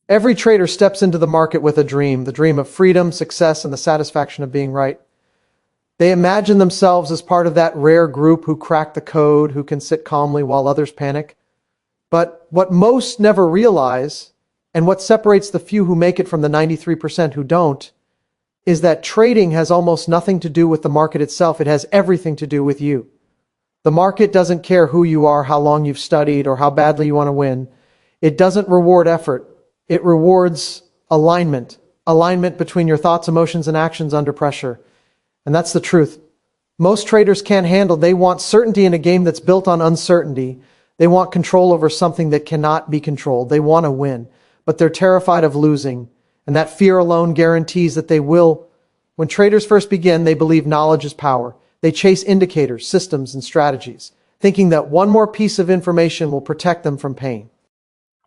Every trader steps into the market with a dream, the dream of freedom, success, and the satisfaction of being right. They imagine themselves as part of that rare group who crack the code, who can sit calmly while others panic. But what most never realize, and what separates the few who make it from the 93% who don't, is that trading has almost nothing to do with the market itself. It has everything to do with you. The market doesn't care who you are, how long you've studied, or how badly you want to win. It doesn't reward effort. It rewards alignment. Alignment between your thoughts, emotions, and actions under pressure. And that's the truth. Most traders can't handle. They want certainty in a game that's built on uncertainty. They want control over something that cannot be controlled. They want to win, but they're terrified of losing. And that fear alone guarantees that they will. When traders first begin, they believe knowledge is power. They chase indicators, systems, and strategies, thinking that one more piece of information will protect them from pain.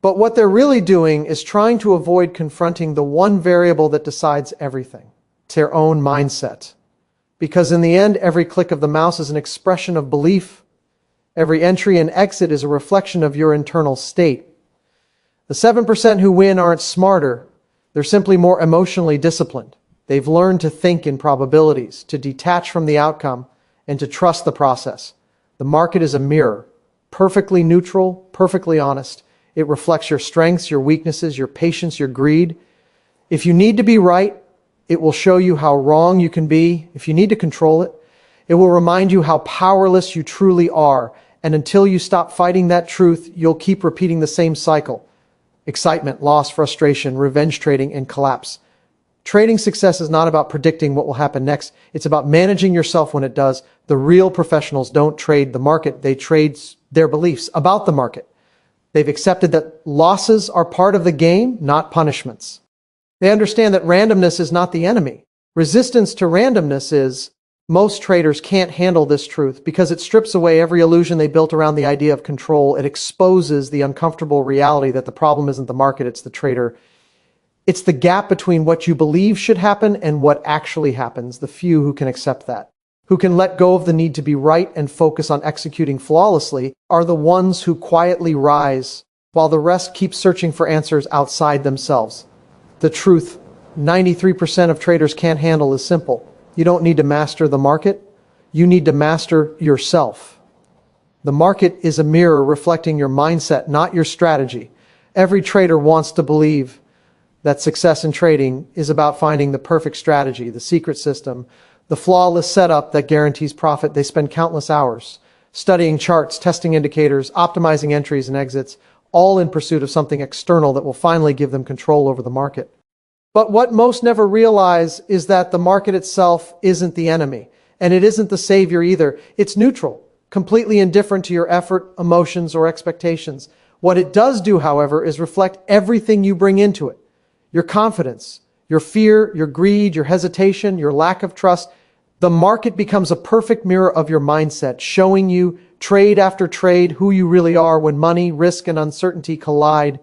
But what they're really doing is trying to avoid confronting the one variable that decides everything. It's their own mindset. Because in the end, every click of the mouse is an expression of belief. Every entry and exit is a reflection of your internal state. The 7% who win aren't smarter. They're simply more emotionally disciplined. They've learned to think in probabilities, to detach from the outcome, and to trust the process. The market is a mirror, perfectly neutral, perfectly honest. It reflects your strengths, your weaknesses, your patience, your greed. If you need to be right, it will show you how wrong you can be. If you need to control it, it will remind you how powerless you truly are. And until you stop fighting that truth, you'll keep repeating the same cycle. Excitement, loss, frustration, revenge trading, and collapse. Trading success is not about predicting what will happen next. It's about managing yourself when it does. The real professionals don't trade the market. They trade their beliefs about the market. They've accepted that losses are part of the game, not punishments. They understand that randomness is not the enemy. Resistance to randomness is. Most traders can't handle this truth because it strips away every illusion they built around the idea of control. It exposes the uncomfortable reality that the problem isn't the market, it's the trader. It's the gap between what you believe should happen and what actually happens. The few who can accept that, who can let go of the need to be right and focus on executing flawlessly, are the ones who quietly rise while the rest keep searching for answers outside themselves. The truth 93% of traders can't handle is simple. You don't need to master the market. You need to master yourself. The market is a mirror reflecting your mindset, not your strategy. Every trader wants to believe that success in trading is about finding the perfect strategy, the secret system, the flawless setup that guarantees profit. They spend countless hours studying charts, testing indicators, optimizing entries and exits, all in pursuit of something external that will finally give them control over the market. But what most never realize is that the market itself isn't the enemy, and it isn't the savior either. It's neutral, completely indifferent to your effort, emotions, or expectations. What it does do, however, is reflect everything you bring into it. Your confidence, your fear, your greed, your hesitation, your lack of trust. The market becomes a perfect mirror of your mindset, showing you trade after trade who you really are when money, risk, and uncertainty collide.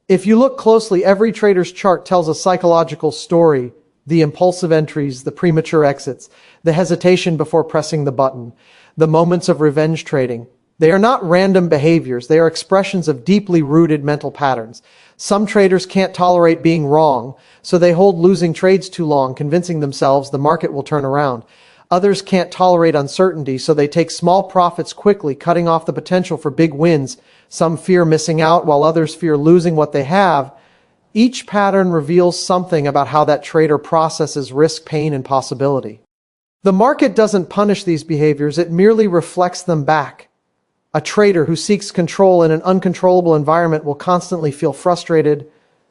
If you look closely, every trader's chart tells a psychological story. The impulsive entries, the premature exits, the hesitation before pressing the button, the moments of revenge trading. They are not random behaviors. They are expressions of deeply rooted mental patterns. Some traders can't tolerate being wrong, so they hold losing trades too long, convincing themselves the market will turn around. Others can't tolerate uncertainty, so they take small profits quickly, cutting off the potential for big wins. Some fear missing out, while others fear losing what they have. Each pattern reveals something about how that trader processes risk, pain, and possibility. The market doesn't punish these behaviors, it merely reflects them back. A trader who seeks control in an uncontrollable environment will constantly feel frustrated.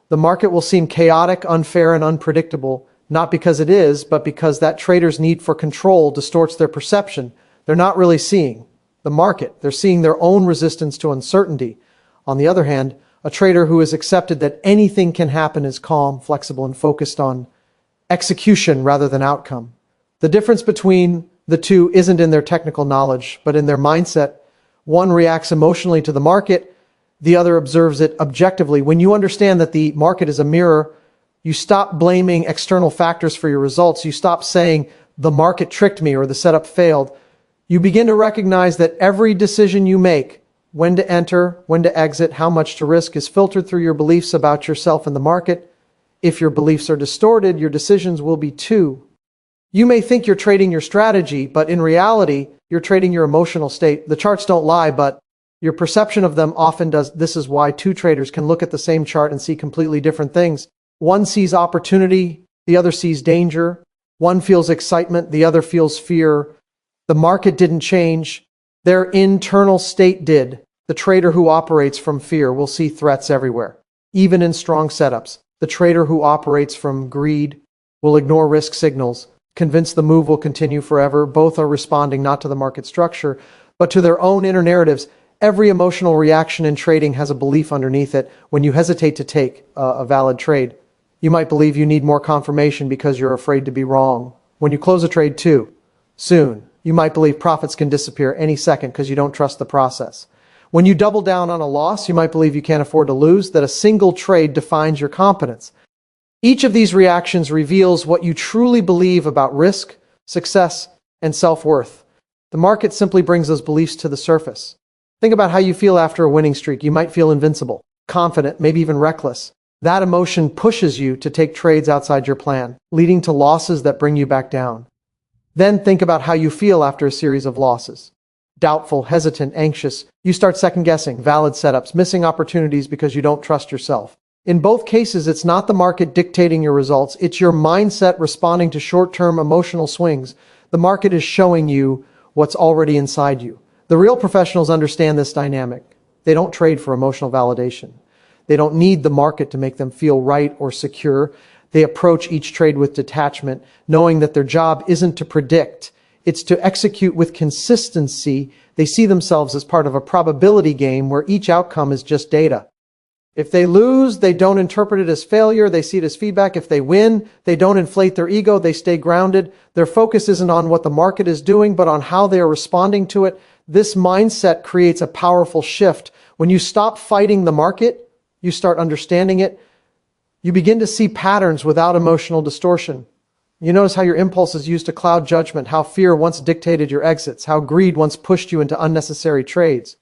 The market will seem chaotic, unfair, and unpredictable, not because it is, but because that trader's need for control distorts their perception. They're not really seeing the market. They're seeing their own resistance to uncertainty. On the other hand, a trader who has accepted that anything can happen is calm, flexible, and focused on execution rather than outcome. The difference between the two isn't in their technical knowledge, but in their mindset. One reacts emotionally to the market, the other observes it objectively. When you understand that the market is a mirror, you stop blaming external factors for your results. You stop saying, the market tricked me or the setup failed. You begin to recognize that every decision you make, When to enter, when to exit, how much to risk is filtered through your beliefs about yourself and the market. If your beliefs are distorted, your decisions will be too. You may think you're trading your strategy, but in reality, you're trading your emotional state. The charts don't lie, but your perception of them often does. This is why two traders can look at the same chart and see completely different things. One sees opportunity, the other sees danger. One feels excitement, the other feels fear. The market didn't change. Their internal state did. The trader who operates from fear will see threats everywhere, even in strong setups. The trader who operates from greed will ignore risk signals, convinced the move will continue forever. Both are responding not to the market structure, but to their own inner narratives. Every emotional reaction in trading has a belief underneath it. When you hesitate to take a valid trade, you might believe you need more confirmation because you're afraid to be wrong. When you close a trade too soon, you might believe profits can disappear any second because you don't trust the process. When you double down on a loss, you might believe you can't afford to lose, that a single trade defines your competence. Each of these reactions reveals what you truly believe about risk, success, and self-worth. The market simply brings those beliefs to the surface. Think about how you feel after a winning streak. You might feel invincible, confident, maybe even reckless. That emotion pushes you to take trades outside your plan, leading to losses that bring you back down. Then think about how you feel after a series of losses. Doubtful, hesitant, anxious. You start second-guessing valid setups, missing opportunities because you don't trust yourself. In both cases, it's not the market dictating your results. It's your mindset responding to short-term emotional swings. The market is showing you what's already inside you. The real professionals understand this dynamic. They don't trade for emotional validation. They don't need the market to make them feel right or secure. They approach each trade with detachment, knowing that their job isn't to predict. It's to execute with consistency. They see themselves as part of a probability game where each outcome is just data. If they lose, they don't interpret it as failure. They see it as feedback. If they win, they don't inflate their ego. They stay grounded. Their focus isn't on what the market is doing, but on how they are responding to it. This mindset creates a powerful shift. When you stop fighting the market, you start understanding it. You begin to see patterns without emotional distortion. You notice how your impulses used to cloud judgment, how fear once dictated your exits, how greed once pushed you into unnecessary trades.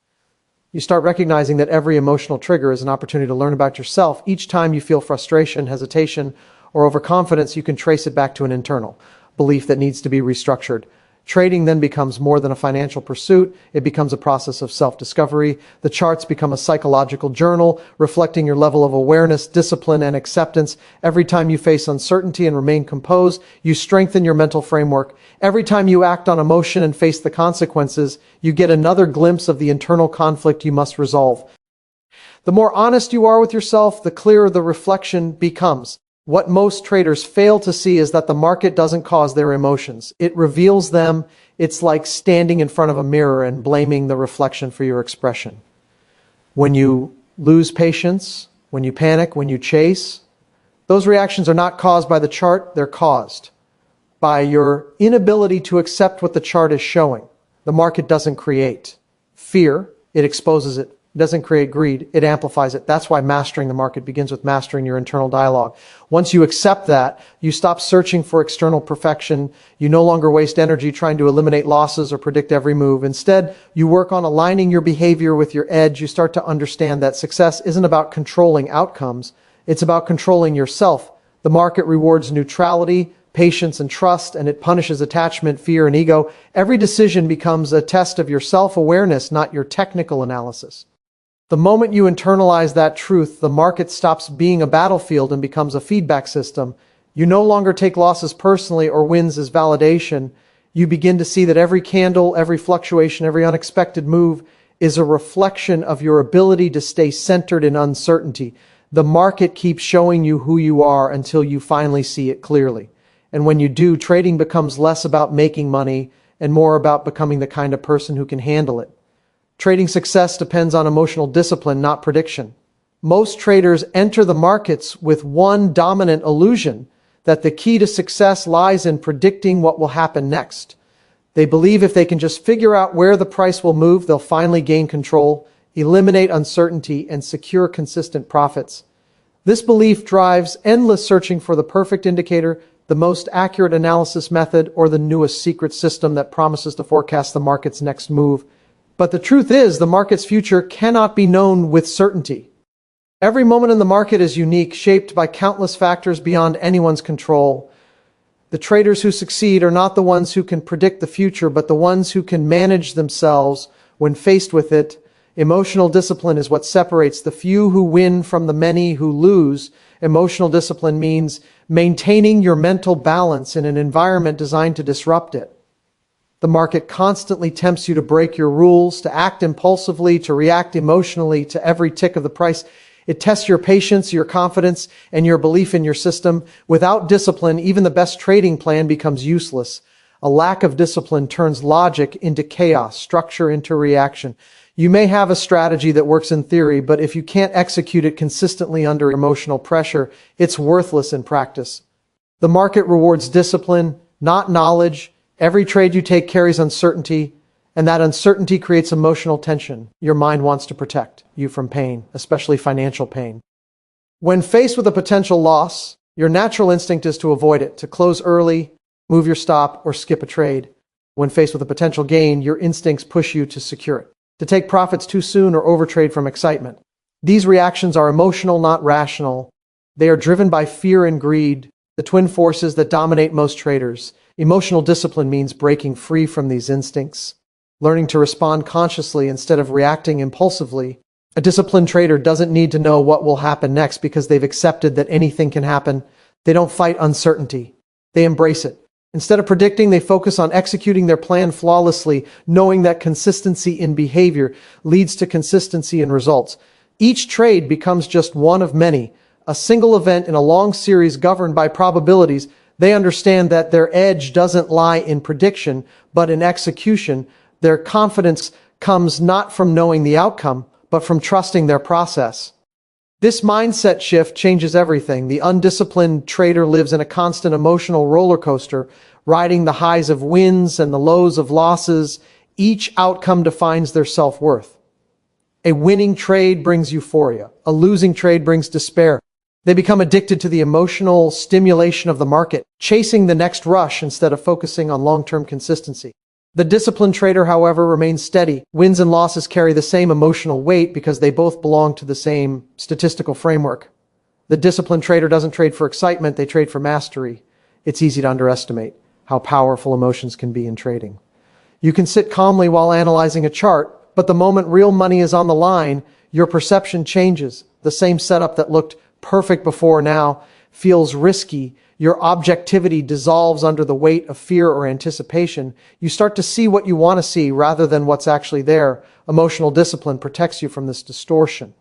You start recognizing that every emotional trigger is an opportunity to learn about yourself. Each time you feel frustration, hesitation, or overconfidence, you can trace it back to an internal belief that needs to be restructured. Trading then becomes more than a financial pursuit. It becomes a process of self-discovery. The charts become a psychological journal, reflecting your level of awareness, discipline, and acceptance. Every time you face uncertainty and remain composed, you strengthen your mental framework. Every time you act on emotion and face the consequences, you get another glimpse of the internal conflict you must resolve. The more honest you are with yourself, the clearer the reflection becomes. What most traders fail to see is that the market doesn't cause their emotions. It reveals them. It's like standing in front of a mirror and blaming the reflection for your expression. When you lose patience, when you panic, when you chase, those reactions are not caused by the chart. They're caused by your inability to accept what the chart is showing. The market doesn't create fear. It exposes it. It doesn't create greed, it amplifies it. That's why mastering the market begins with mastering your internal dialogue. Once you accept that, you stop searching for external perfection. You no longer waste energy trying to eliminate losses or predict every move. Instead, you work on aligning your behavior with your edge. You start to understand that success isn't about controlling outcomes. It's about controlling yourself. The market rewards neutrality, patience, and trust, and it punishes attachment, fear, and ego. Every decision becomes a test of your self-awareness, not your technical analysis. The moment you internalize that truth, the market stops being a battlefield and becomes a feedback system. You no longer take losses personally or wins as validation. You begin to see that every candle, every fluctuation, every unexpected move is a reflection of your ability to stay centered in uncertainty. The market keeps showing you who you are until you finally see it clearly. And when you do, trading becomes less about making money and more about becoming the kind of person who can handle it. Trading success depends on emotional discipline, not prediction. Most traders enter the markets with one dominant illusion, that the key to success lies in predicting what will happen next. They believe if they can just figure out where the price will move, they'll finally gain control, eliminate uncertainty, and secure consistent profits. This belief drives endless searching for the perfect indicator, the most accurate analysis method, or the newest secret system that promises to forecast the market's next move. But the truth is, the market's future cannot be known with certainty. Every moment in the market is unique, shaped by countless factors beyond anyone's control. The traders who succeed are not the ones who can predict the future, but the ones who can manage themselves when faced with it. Emotional discipline is what separates the few who win from the many who lose. Emotional discipline means maintaining your mental balance in an environment designed to disrupt it. The market constantly tempts you to break your rules, to act impulsively, to react emotionally to every tick of the price. It tests your patience, your confidence, and your belief in your system. Without discipline, even the best trading plan becomes useless. A lack of discipline turns logic into chaos, structure into reaction. You may have a strategy that works in theory, but if you can't execute it consistently under emotional pressure, it's worthless in practice. The market rewards discipline, not knowledge. Every trade you take carries uncertainty, and that uncertainty creates emotional tension. Your mind wants to protect you from pain, especially financial pain. When faced with a potential loss, your natural instinct is to avoid it, to close early, move your stop, or skip a trade. When faced with a potential gain, your instincts push you to secure it, to take profits too soon or overtrade from excitement. These reactions are emotional, not rational. They are driven by fear and greed, the twin forces that dominate most traders. Emotional discipline means breaking free from these instincts, learning to respond consciously instead of reacting impulsively. A disciplined trader doesn't need to know what will happen next because they've accepted that anything can happen. They don't fight uncertainty. They embrace it. Instead of predicting, they focus on executing their plan flawlessly, knowing that consistency in behavior leads to consistency in results. Each trade becomes just one of many, a single event in a long series governed by probabilities. They understand that their edge doesn't lie in prediction, but in execution. Their confidence comes not from knowing the outcome, but from trusting their process. This mindset shift changes everything. The undisciplined trader lives in a constant emotional roller coaster, riding the highs of wins and the lows of losses. Each outcome defines their self-worth. A winning trade brings euphoria. A losing trade brings despair. They become addicted to the emotional stimulation of the market, chasing the next rush instead of focusing on long-term consistency. The disciplined trader, however, remains steady. Wins and losses carry the same emotional weight because they both belong to the same statistical framework. The disciplined trader doesn't trade for excitement, they trade for mastery. It's easy to underestimate how powerful emotions can be in trading. You can sit calmly while analyzing a chart, but the moment real money is on the line, your perception changes. The same setup that looked perfect before now feels risky. Your objectivity dissolves under the weight of fear or anticipation. You start to see what you want to see rather than what's actually there. Emotional discipline protects you from this distortion.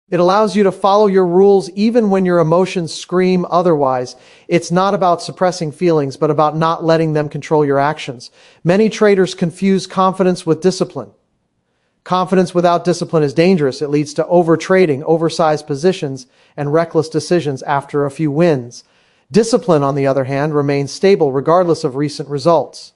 It allows you to follow your rules even when your emotions scream otherwise. It's not about suppressing feelings, but about not letting them control your actions. Many traders confuse confidence with discipline. Confidence without discipline is dangerous. It leads to overtrading, oversized positions, and reckless decisions after a few wins. Discipline, on the other hand, remains stable regardless of recent results.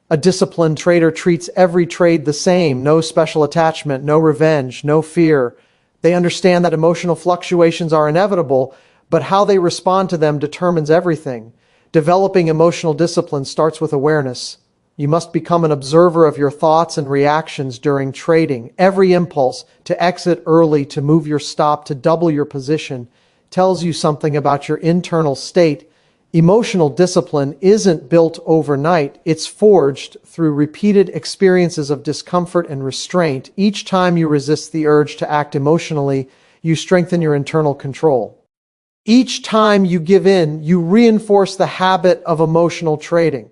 A disciplined trader treats every trade the same. No special attachment, no revenge, no fear. They understand that emotional fluctuations are inevitable, but how they respond to them determines everything. Developing emotional discipline starts with awareness. You must become an observer of your thoughts and reactions during trading. Every impulse to exit early, to move your stop, to double your position tells you something about your internal state. Emotional discipline isn't built overnight. It's forged through repeated experiences of discomfort and restraint. Each time you resist the urge to act emotionally, you strengthen your internal control. Each time you give in, you reinforce the habit of emotional trading.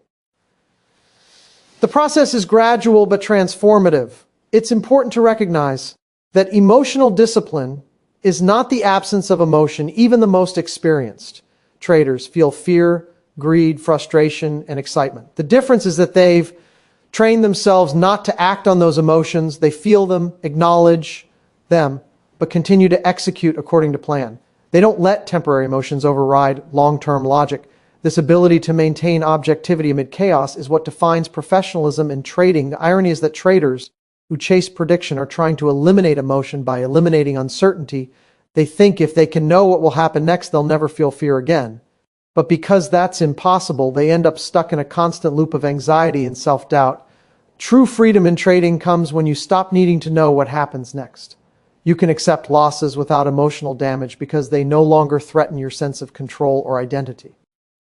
The process is gradual but transformative. It's important to recognize that emotional discipline is not the absence of emotion. Even the most experienced traders feel fear, greed, frustration, and excitement. The difference is that they've trained themselves not to act on those emotions. They feel them, acknowledge them, but continue to execute according to plan. They don't let temporary emotions override long-term logic. This ability to maintain objectivity amid chaos is what defines professionalism in trading. The irony is that traders who chase prediction are trying to eliminate emotion by eliminating uncertainty. They think if they can know what will happen next, they'll never feel fear again. But because that's impossible, they end up stuck in a constant loop of anxiety and self-doubt. True freedom in trading comes when you stop needing to know what happens next. You can accept losses without emotional damage because they no longer threaten your sense of control or identity.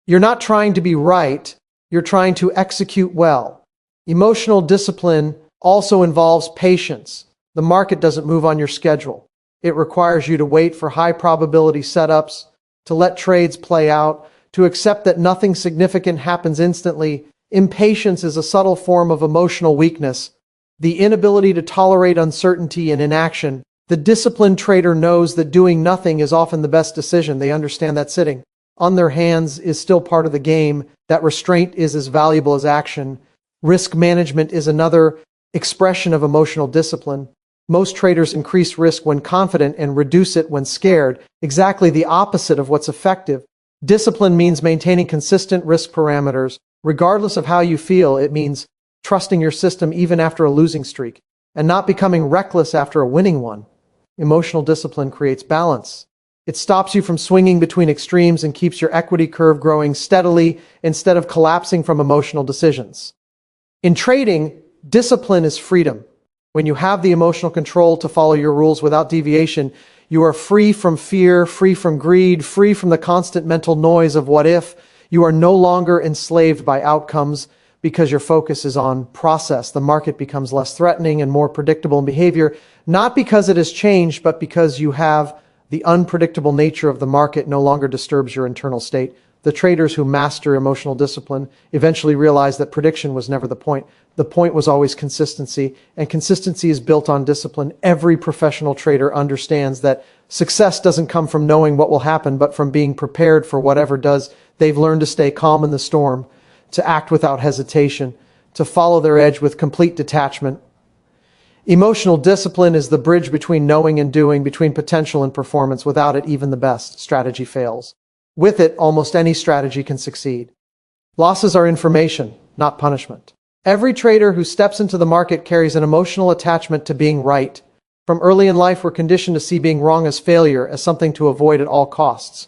You're not trying to be right, you're trying to execute well. Emotional discipline also involves patience. The market doesn't move on your schedule. It requires you to wait for high probability setups, to let trades play out, to accept that nothing significant happens instantly. Impatience is a subtle form of emotional weakness, the inability to tolerate uncertainty and inaction. The disciplined trader knows that doing nothing is often the best decision. They understand that sitting on their hands is still part of the game, that restraint is as valuable as action. Risk management is another expression of emotional discipline. Most traders increase risk when confident and reduce it when scared, exactly the opposite of what's effective. Discipline means maintaining consistent risk parameters. Regardless of how you feel, it means trusting your system even after a losing streak, and not becoming reckless after a winning one. Emotional discipline creates balance. It stops you from swinging between extremes and keeps your equity curve growing steadily instead of collapsing from emotional decisions. In trading, discipline is freedom. When you have the emotional control to follow your rules without deviation, you are free from fear, free from greed, free from the constant mental noise of what if. You are no longer enslaved by outcomes because your focus is on process. The market becomes less threatening and more predictable in behavior, not because it has changed, but because you have the unpredictable nature of the market no longer disturbs your internal state. The traders who master emotional discipline eventually realize that prediction was never the point. The point was always consistency, and consistency is built on discipline. Every professional trader understands that success doesn't come from knowing what will happen, but from being prepared for whatever does. They've learned to stay calm in the storm, to act without hesitation, to follow their edge with complete detachment. Emotional discipline is the bridge between knowing and doing, between potential and performance. Without it, even the best strategy fails. With it, almost any strategy can succeed. Losses are information, not punishment. Every trader who steps into the market carries an emotional attachment to being right. From early in life, we're conditioned to see being wrong as failure, as something to avoid at all costs.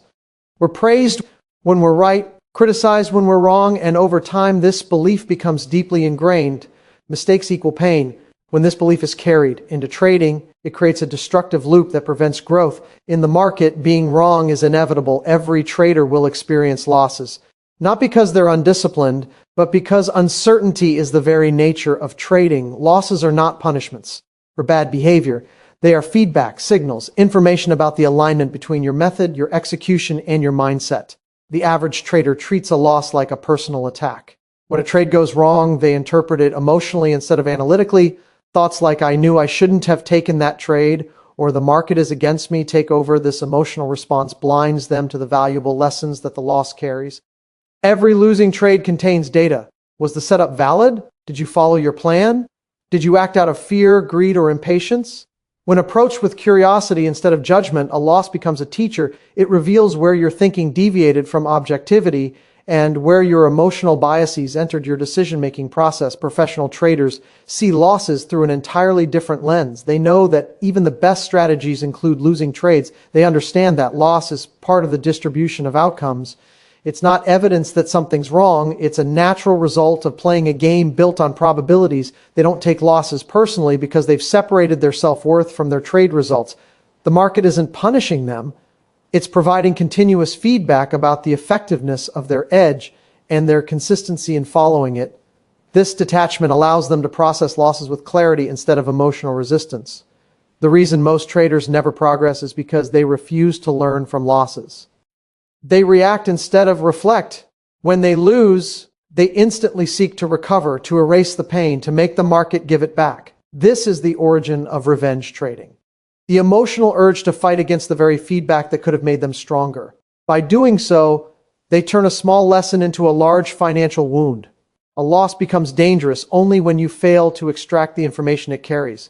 We're praised when we're right, criticized when we're wrong, and over time, this belief becomes deeply ingrained. Mistakes equal pain. When this belief is carried into trading, it creates a destructive loop that prevents growth. In the market, being wrong is inevitable. Every trader will experience losses, not because they're undisciplined, but because uncertainty is the very nature of trading. Losses are not punishments for bad behavior. They are feedback, signals, information about the alignment between your method, your execution, and your mindset. The average trader treats a loss like a personal attack. When a trade goes wrong, they interpret it emotionally instead of analytically. Thoughts like, I knew I shouldn't have taken that trade, or the market is against me, take over. This emotional response blinds them to the valuable lessons that the loss carries. Every losing trade contains data. Was the setup valid? Did you follow your plan? Did you act out of fear, greed, or impatience? When approached with curiosity instead of judgment, a loss becomes a teacher. It reveals where your thinking deviated from objectivity and where your emotional biases entered your decision-making process. Professional traders see losses through an entirely different lens. They know that even the best strategies include losing trades. They understand that loss is part of the distribution of outcomes. It's not evidence that something's wrong. It's a natural result of playing a game built on probabilities. They don't take losses personally because they've separated their self-worth from their trade results. The market isn't punishing them. It's providing continuous feedback about the effectiveness of their edge and their consistency in following it. This detachment allows them to process losses with clarity instead of emotional resistance. The reason most traders never progress is because they refuse to learn from losses. They react instead of reflect. When they lose, they instantly seek to recover, to erase the pain, to make the market give it back. This is the origin of revenge trading. The emotional urge to fight against the very feedback that could have made them stronger. By doing so, they turn a small lesson into a large financial wound. A loss becomes dangerous only when you fail to extract the information it carries.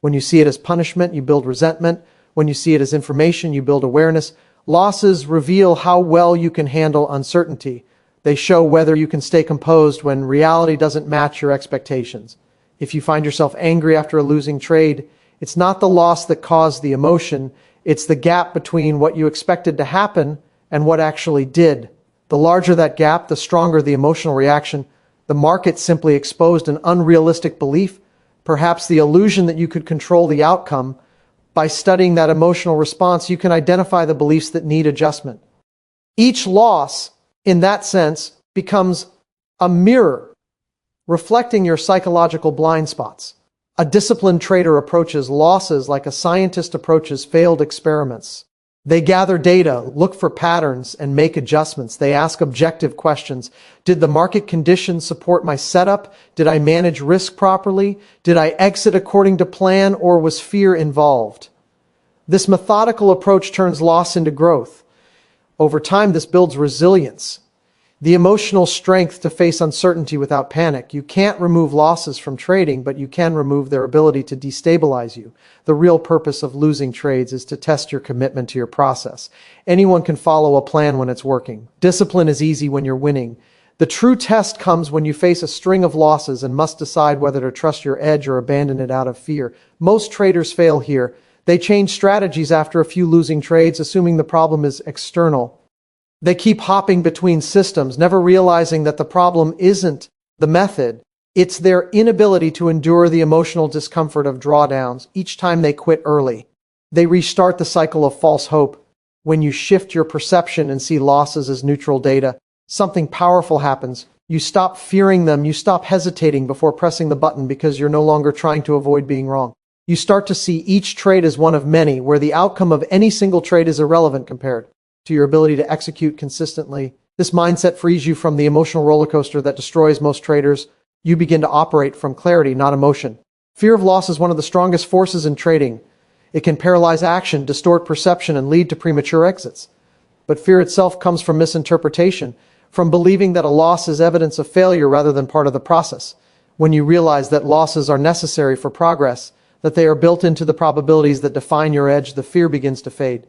When you see it as punishment, you build resentment. When you see it as information, you build awareness. Losses reveal how well you can handle uncertainty. They show whether you can stay composed when reality doesn't match your expectations. If you find yourself angry after a losing trade, it's not the loss that caused the emotion. It's the gap between what you expected to happen and what actually did. The larger that gap, the stronger the emotional reaction. The market simply exposed an unrealistic belief, perhaps the illusion that you could control the outcome. By studying that emotional response, you can identify the beliefs that need adjustment. Each loss, in that sense, becomes a mirror reflecting your psychological blind spots. A disciplined trader approaches losses like a scientist approaches failed experiments. They gather data, look for patterns, and make adjustments. They ask objective questions. Did the market conditions support my setup? Did I manage risk properly? Did I exit according to plan, or was fear involved? This methodical approach turns loss into growth. Over time, this builds resilience, the emotional strength to face uncertainty without panic. You can't remove losses from trading, but you can remove their ability to destabilize you. The real purpose of losing trades is to test your commitment to your process. Anyone can follow a plan when it's working. Discipline is easy when you're winning. The true test comes when you face a string of losses and must decide whether to trust your edge or abandon it out of fear. Most traders fail here. They change strategies after a few losing trades, assuming the problem is external. They keep hopping between systems, never realizing that the problem isn't the method. It's their inability to endure the emotional discomfort of drawdowns. Each time they quit early, they restart the cycle of false hope. When you shift your perception and see losses as neutral data, something powerful happens. You stop fearing them. You stop hesitating before pressing the button because you're no longer trying to avoid being wrong. You start to see each trade as one of many, where the outcome of any single trade is irrelevant compared to your ability to execute consistently. This mindset frees you from the emotional roller coaster that destroys most traders. You begin to operate from clarity, not emotion. Fear of loss is one of the strongest forces in trading. It can paralyze action, distort perception, and lead to premature exits. But fear itself comes from misinterpretation, from believing that a loss is evidence of failure rather than part of the process. When you realize that losses are necessary for progress, that they are built into the probabilities that define your edge, the fear begins to fade.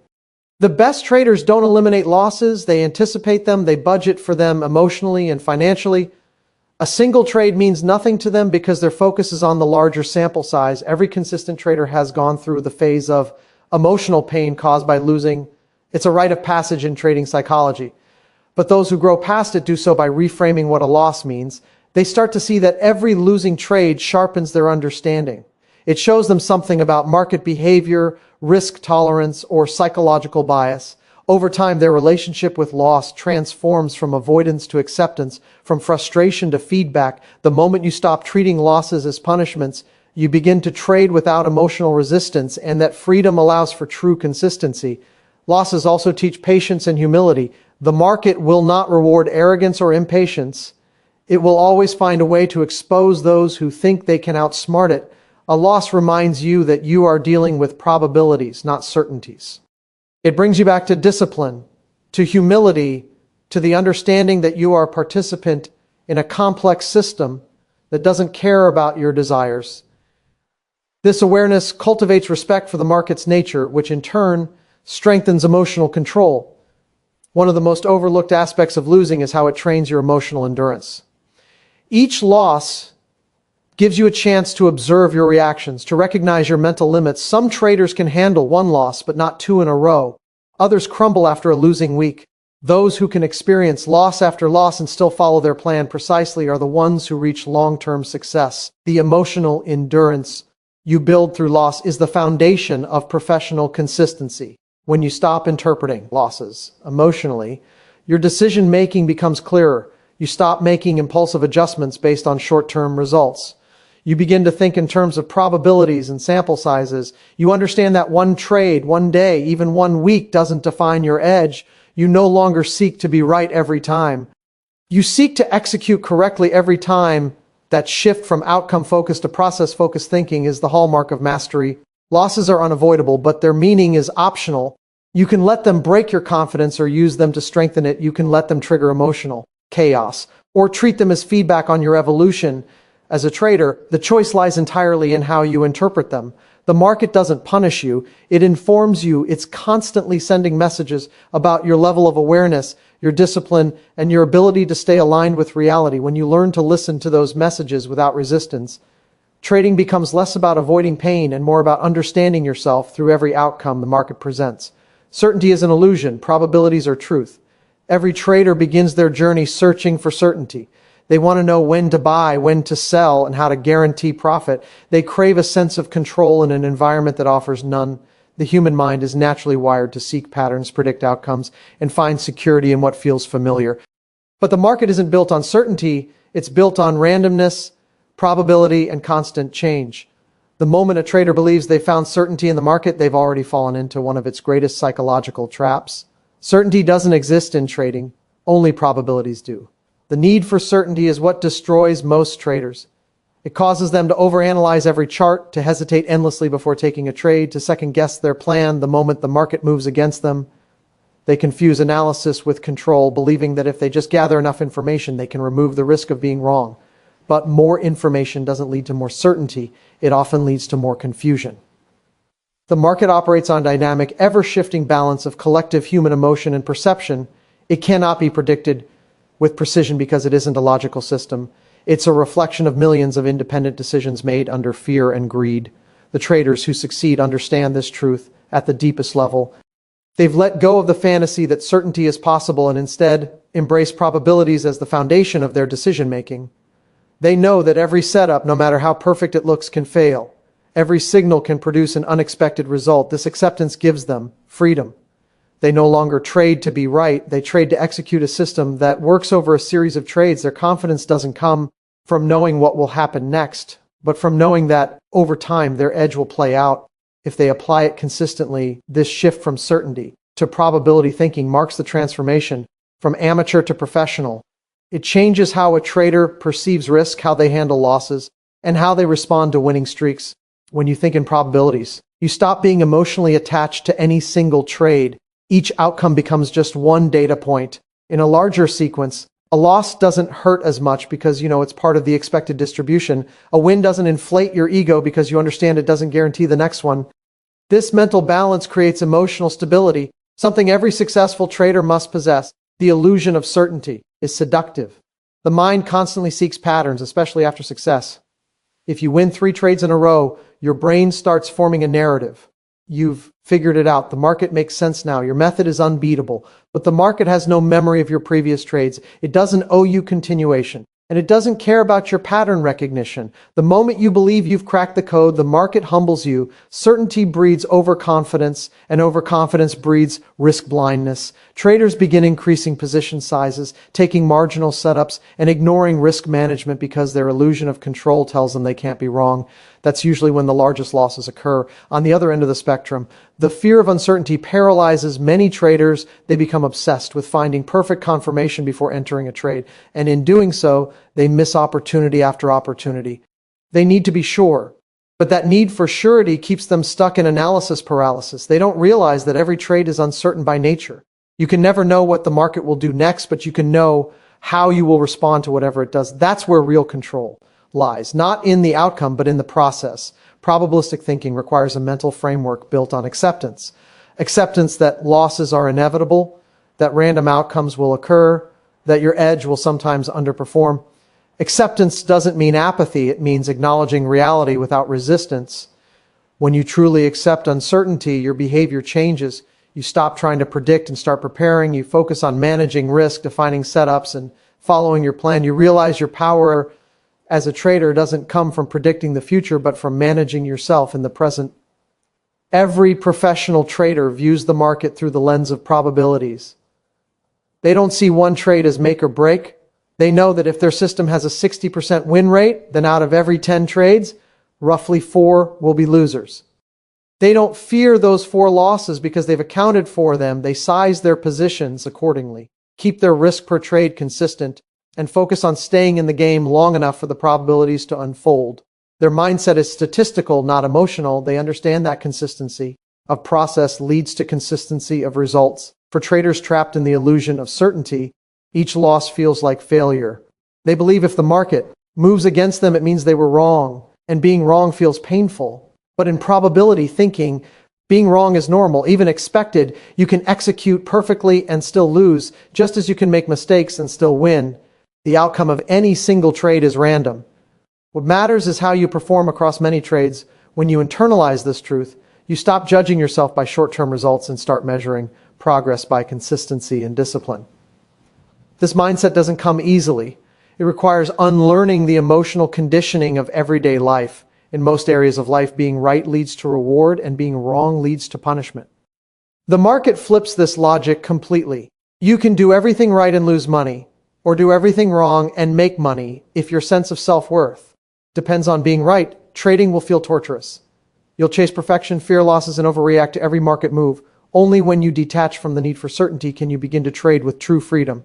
The best traders don't eliminate losses, they anticipate them, they budget for them emotionally and financially. A single trade means nothing to them because their focus is on the larger sample size. Every consistent trader has gone through the phase of emotional pain caused by losing. It's a rite of passage in trading psychology. But those who grow past it do so by reframing what a loss means. They start to see that every losing trade sharpens their understanding. It shows them something about market behavior, risk tolerance, or psychological bias. Over time, their relationship with loss transforms from avoidance to acceptance, from frustration to feedback. The moment you stop treating losses as punishments, you begin to trade without emotional resistance, and that freedom allows for true consistency. Losses also teach patience and humility. The market will not reward arrogance or impatience. It will always find a way to expose those who think they can outsmart it. A loss reminds you that you are dealing with probabilities, not certainties. It brings you back to discipline, to humility, to the understanding that you are a participant in a complex system that doesn't care about your desires. This awareness cultivates respect for the market's nature, which in turn strengthens emotional control. One of the most overlooked aspects of losing is how it trains your emotional endurance. Each loss gives you a chance to observe your reactions, to recognize your mental limits. Some traders can handle one loss, but not two in a row. Others crumble after a losing week. Those who can experience loss after loss and still follow their plan precisely are the ones who reach long-term success. The emotional endurance you build through loss is the foundation of professional consistency. When you stop interpreting losses emotionally, your decision-making becomes clearer. You stop making impulsive adjustments based on short-term results. You begin to think in terms of probabilities and sample sizes. You understand that one trade, one day, even 1 week doesn't define your edge. You no longer seek to be right every time. You seek to execute correctly every time. That shift from outcome-focused to process-focused thinking is the hallmark of mastery. Losses are unavoidable, but their meaning is optional. You can let them break your confidence or use them to strengthen it. You can let them trigger emotional chaos or treat them as feedback on your evolution. As a trader, the choice lies entirely in how you interpret them. The market doesn't punish you, it informs you. It's constantly sending messages about your level of awareness, your discipline, and your ability to stay aligned with reality. When you learn to listen to those messages without resistance, trading becomes less about avoiding pain and more about understanding yourself through every outcome the market presents. Certainty is an illusion, probabilities are truth. Every trader begins their journey searching for certainty. They want to know when to buy, when to sell, and how to guarantee profit. They crave a sense of control in an environment that offers none. The human mind is naturally wired to seek patterns, predict outcomes, and find security in what feels familiar. But the market isn't built on certainty, it's built on randomness, probability, and constant change. The moment a trader believes they've found certainty in the market, they've already fallen into one of its greatest psychological traps. Certainty doesn't exist in trading, only probabilities do. The need for certainty is what destroys most traders. It causes them to overanalyze every chart, to hesitate endlessly before taking a trade, to second-guess their plan the moment the market moves against them. They confuse analysis with control, believing that if they just gather enough information, they can remove the risk of being wrong. But more information doesn't lead to more certainty. It often leads to more confusion. The market operates on a dynamic, ever-shifting balance of collective human emotion and perception. It cannot be predicted with precision because it isn't a logical system. It's a reflection of millions of independent decisions made under fear and greed. The traders who succeed understand this truth at the deepest level. They've let go of the fantasy that certainty is possible and instead embrace probabilities as the foundation of their decision-making. They know that every setup, no matter how perfect it looks, can fail. Every signal can produce an unexpected result. This acceptance gives them freedom. They no longer trade to be right. They trade to execute a system that works over a series of trades. Their confidence doesn't come from knowing what will happen next, but from knowing that over time their edge will play out if they apply it consistently. This shift from certainty to probability thinking marks the transformation from amateur to professional. It changes how a trader perceives risk, how they handle losses, and how they respond to winning streaks. When you think in probabilities, you stop being emotionally attached to any single trade. Each outcome becomes just one data point. In a larger sequence, a loss doesn't hurt as much because it's part of the expected distribution. A win doesn't inflate your ego because you understand it doesn't guarantee the next one. This mental balance creates emotional stability, something every successful trader must possess. The illusion of certainty is seductive. The mind constantly seeks patterns, especially after success. If you win 3 trades in a row, your brain starts forming a narrative. You've figured it out. The market makes sense now. Your method is unbeatable. But the market has no memory of your previous trades. It doesn't owe you continuation. And it doesn't care about your pattern recognition. The moment you believe you've cracked the code, the market humbles you. Certainty breeds overconfidence, and overconfidence breeds risk blindness. Traders begin increasing position sizes, taking marginal setups, and ignoring risk management because their illusion of control tells them they can't be wrong. That's usually when the largest losses occur. On the other end of the spectrum, the fear of uncertainty paralyzes many traders. They become obsessed with finding perfect confirmation before entering a trade, and in doing so, they miss opportunity after opportunity. They need to be sure, but that need for surety keeps them stuck in analysis paralysis. They don't realize that every trade is uncertain by nature. You can never know what the market will do next, but you can know how you will respond to whatever it does. That's where real control lies, not in the outcome, but in the process. Probabilistic thinking requires a mental framework built on acceptance. Acceptance that losses are inevitable, that random outcomes will occur, that your edge will sometimes underperform. Acceptance doesn't mean apathy, it means acknowledging reality without resistance. When you truly accept uncertainty, your behavior changes. You stop trying to predict and start preparing. You focus on managing risk, defining setups, and following your plan. You realize your power as a trader doesn't come from predicting the future, but from managing yourself in the present. Every professional trader views the market through the lens of probabilities. They don't see one trade as make or break. They know that if their system has a 60% win rate, then out of every 10 trades, roughly 4 will be losers. They don't fear those 4 losses because they've accounted for them. They size their positions accordingly, keep their risk per trade consistent, and focus on staying in the game long enough for the probabilities to unfold. Their mindset is statistical, not emotional. They understand that consistency of process leads to consistency of results. For traders trapped in the illusion of certainty, each loss feels like failure. They believe if the market moves against them, it means they were wrong, and being wrong feels painful. But in probability thinking, being wrong is normal, even expected. You can execute perfectly and still lose, just as you can make mistakes and still win. The outcome of any single trade is random. What matters is how you perform across many trades. When you internalize this truth, you stop judging yourself by short-term results and start measuring progress by consistency and discipline. This mindset doesn't come easily. It requires unlearning the emotional conditioning of everyday life. In most areas of life, being right leads to reward and being wrong leads to punishment. The market flips this logic completely. You can do everything right and lose money, or do everything wrong and make money if your sense of self-worth depends on being right. Trading will feel torturous. You'll chase perfection, fear losses, and overreact to every market move. Only when you detach from the need for certainty can you begin to trade with true freedom.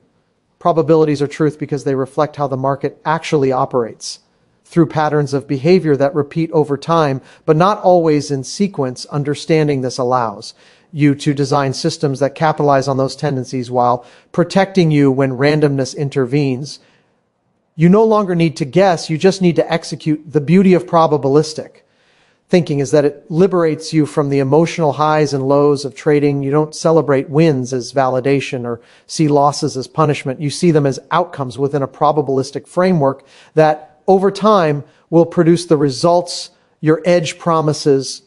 Probabilities are truth because they reflect how the market actually operates, through patterns of behavior that repeat over time, but not always in sequence. Understanding this allows you to design systems that capitalize on those tendencies while protecting you when randomness intervenes. You no longer need to guess, you just need to execute. The beauty of probabilistic thinking is that it liberates you from the emotional highs and lows of trading. You don't celebrate wins as validation or see losses as punishment. You see them as outcomes within a probabilistic framework that over time will produce the results your edge promises.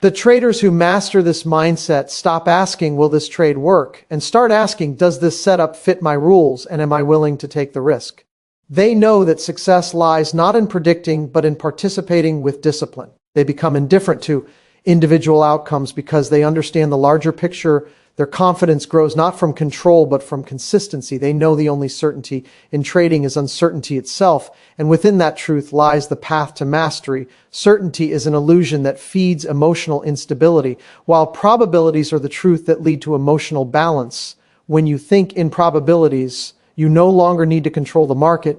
The traders who master this mindset stop asking, will this trade work? And start asking, does this setup fit my rules and am I willing to take the risk? They know that success lies not in predicting, but in participating with discipline. They become indifferent to individual outcomes because they understand the larger picture. Their confidence grows not from control, but from consistency. They know the only certainty in trading is uncertainty itself, and within that truth lies the path to mastery. Certainty is an illusion that feeds emotional instability, while probabilities are the truth that lead to emotional balance. When you think in probabilities, you no longer need to control the market.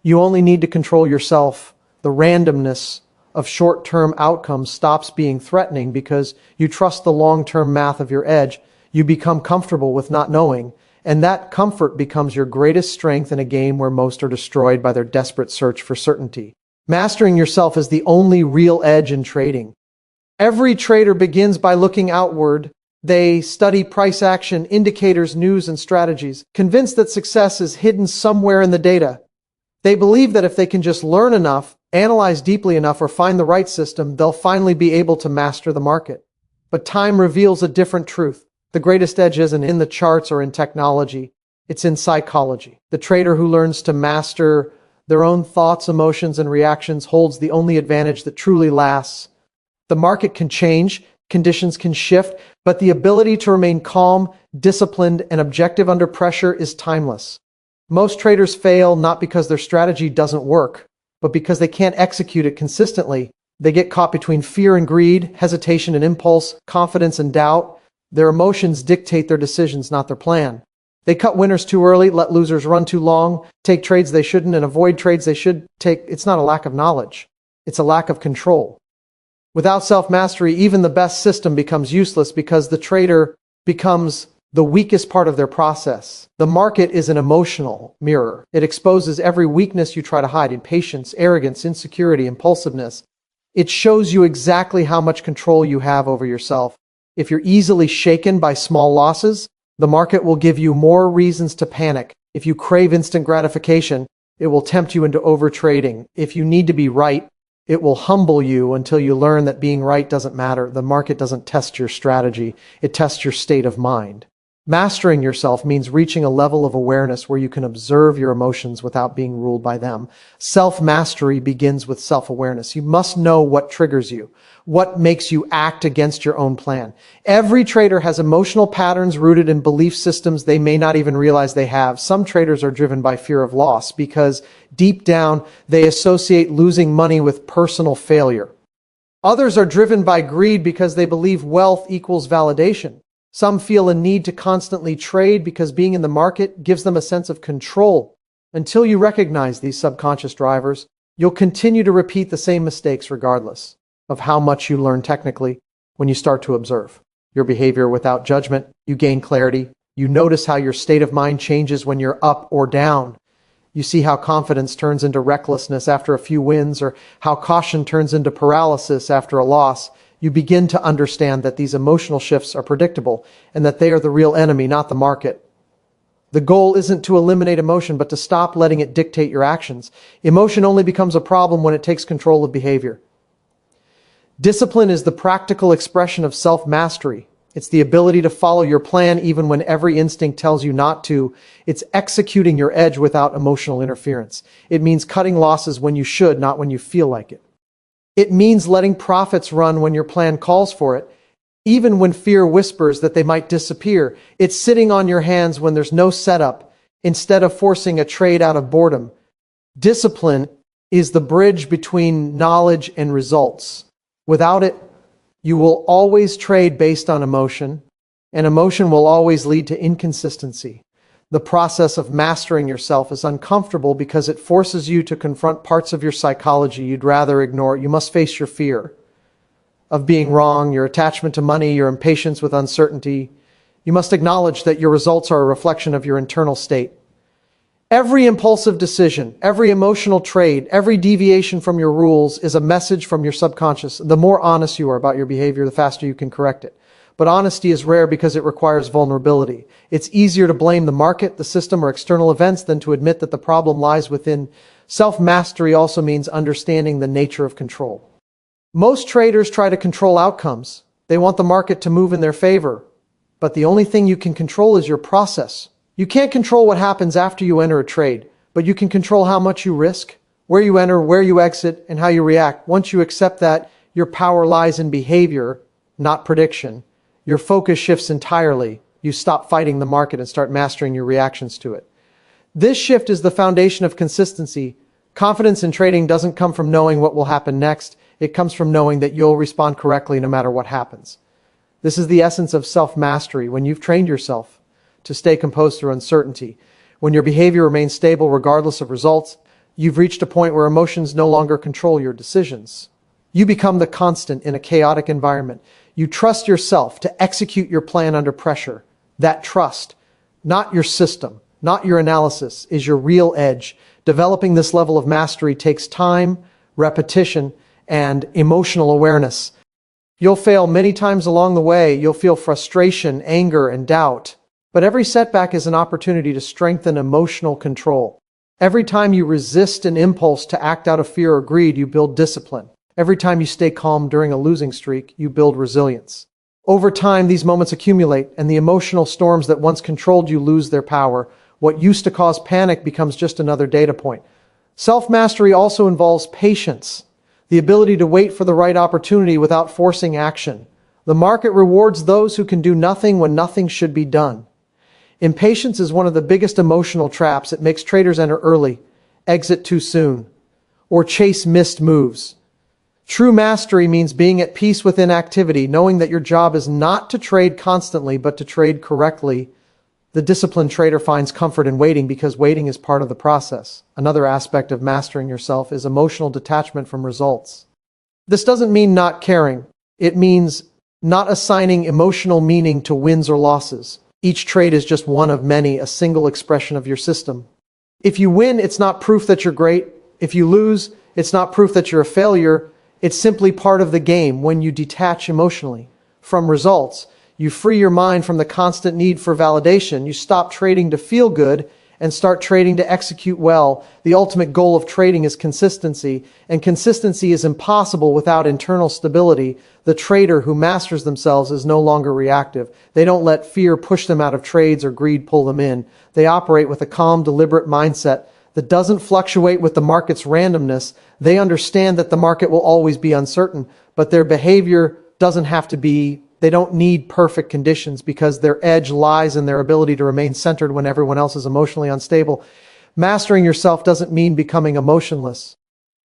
You only need to control yourself. The randomness of short-term outcomes stops being threatening because you trust the long-term math of your edge. You become comfortable with not knowing, and that comfort becomes your greatest strength in a game where most are destroyed by their desperate search for certainty. Mastering yourself is the only real edge in trading. Every trader begins by looking outward. They study price action, indicators, news, and strategies, convinced that success is hidden somewhere in the data. They believe that if they can just learn enough, analyze deeply enough, or find the right system, they'll finally be able to master the market. But time reveals a different truth. The greatest edge isn't in the charts or in technology. It's in psychology. The trader who learns to master their own thoughts, emotions, and reactions holds the only advantage that truly lasts. The market can change, conditions can shift, but the ability to remain calm, disciplined, and objective under pressure is timeless. Most traders fail not because their strategy doesn't work, but because they can't execute it consistently. They get caught between fear and greed, hesitation and impulse, confidence and doubt. Their emotions dictate their decisions, not their plan. They cut winners too early, let losers run too long, take trades they shouldn't, and avoid trades they should take. It's not a lack of knowledge. It's a lack of control. Without self-mastery, even the best system becomes useless because the trader becomes the weakest part of their process. The market is an emotional mirror. It exposes every weakness you try to hide: impatience, arrogance, insecurity, impulsiveness. It shows you exactly how much control you have over yourself. If you're easily shaken by small losses, the market will give you more reasons to panic. If you crave instant gratification, it will tempt you into overtrading. If you need to be right, it will humble you until you learn that being right doesn't matter. The market doesn't test your strategy. It tests your state of mind. Mastering yourself means reaching a level of awareness where you can observe your emotions without being ruled by them. Self-mastery begins with self-awareness. You must know what triggers you, what makes you act against your own plan. Every trader has emotional patterns rooted in belief systems they may not even realize they have. Some traders are driven by fear of loss because deep down they associate losing money with personal failure. Others are driven by greed because they believe wealth equals validation. Some feel a need to constantly trade because being in the market gives them a sense of control. Until you recognize these subconscious drivers, you'll continue to repeat the same mistakes regardless of how much you learn technically. When you start to observe your behavior without judgment, you gain clarity. You notice how your state of mind changes when you're up or down. You see how confidence turns into recklessness after a few wins, or how caution turns into paralysis after a loss. You begin to understand that these emotional shifts are predictable and that they are the real enemy, not the market. The goal isn't to eliminate emotion, but to stop letting it dictate your actions. Emotion only becomes a problem when it takes control of behavior. Discipline is the practical expression of self-mastery. It's the ability to follow your plan even when every instinct tells you not to. It's executing your edge without emotional interference. It means cutting losses when you should, not when you feel like it. It means letting profits run when your plan calls for it, even when fear whispers that they might disappear. It's sitting on your hands when there's no setup, instead of forcing a trade out of boredom. Discipline is the bridge between knowledge and results. Without it, you will always trade based on emotion, and emotion will always lead to inconsistency. The process of mastering yourself is uncomfortable because it forces you to confront parts of your psychology you'd rather ignore. You must face your fear of being wrong, your attachment to money, your impatience with uncertainty. You must acknowledge that your results are a reflection of your internal state. Every impulsive decision, every emotional trade, every deviation from your rules is a message from your subconscious. The more honest you are about your behavior, the faster you can correct it. But honesty is rare because it requires vulnerability. It's easier to blame the market, the system, or external events than to admit that the problem lies within. Self-mastery also means understanding the nature of control. Most traders try to control outcomes. They want the market to move in their favor. But the only thing you can control is your process. You can't control what happens after you enter a trade, but you can control how much you risk, where you enter, where you exit, and how you react. Once you accept that, your power lies in behavior, not prediction. Your focus shifts entirely. You stop fighting the market and start mastering your reactions to it. This shift is the foundation of consistency. Confidence in trading doesn't come from knowing what will happen next. It comes from knowing that you'll respond correctly no matter what happens. This is the essence of self-mastery. When you've trained yourself to stay composed through uncertainty, when your behavior remains stable regardless of results, you've reached a point where emotions no longer control your decisions. You become the constant in a chaotic environment. You trust yourself to execute your plan under pressure. That trust, not your system, not your analysis, is your real edge. Developing this level of mastery takes time, repetition, and emotional awareness. You'll fail many times along the way. You'll feel frustration, anger, and doubt. But every setback is an opportunity to strengthen emotional control. Every time you resist an impulse to act out of fear or greed, you build discipline. Every time you stay calm during a losing streak, you build resilience. Over time, these moments accumulate, and the emotional storms that once controlled you lose their power. What used to cause panic becomes just another data point. Self-mastery also involves patience, the ability to wait for the right opportunity without forcing action. The market rewards those who can do nothing when nothing should be done. Impatience is one of the biggest emotional traps. It makes traders enter early, exit too soon, or chase missed moves. True mastery means being at peace with inactivity, knowing that your job is not to trade constantly, but to trade correctly. The disciplined trader finds comfort in waiting because waiting is part of the process. Another aspect of mastering yourself is emotional detachment from results. This doesn't mean not caring. It means not assigning emotional meaning to wins or losses. Each trade is just one of many, a single expression of your system. If you win, it's not proof that you're great. If you lose, it's not proof that you're a failure. It's simply part of the game. When you detach emotionally from results, you free your mind from the constant need for validation. You stop trading to feel good and start trading to execute well. The ultimate goal of trading is consistency, and consistency is impossible without internal stability. The trader who masters themselves is no longer reactive. They don't let fear push them out of trades or greed pull them in. They operate with a calm, deliberate mindset that doesn't fluctuate with the market's randomness. They understand that the market will always be uncertain, but their behavior doesn't have to be. They don't need perfect conditions because their edge lies in their ability to remain centered when everyone else is emotionally unstable. Mastering yourself doesn't mean becoming emotionless.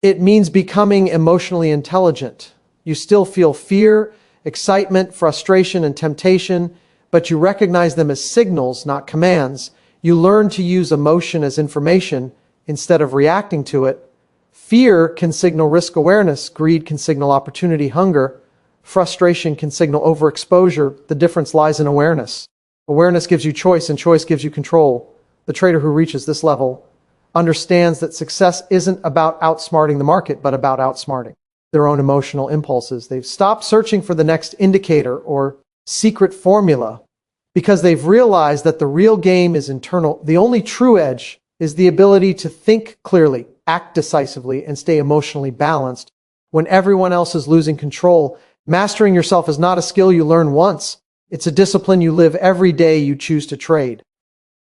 It means becoming emotionally intelligent. You still feel fear, excitement, frustration, and temptation, but you recognize them as signals, not commands. You learn to use emotion as information instead of reacting to it. Fear can signal risk awareness. Greed can signal opportunity, hunger. Frustration can signal overexposure. The difference lies in awareness. Awareness gives you choice, and choice gives you control. The trader who reaches this level understands that success isn't about outsmarting the market, but about outsmarting their own emotional impulses. They've stopped searching for the next indicator or secret formula because they've realized that the real game is internal. The only true edge is the ability to think clearly, act decisively, and stay emotionally balanced when everyone else is losing control. Mastering yourself is not a skill you learn once. It's a discipline you live every day you choose to trade.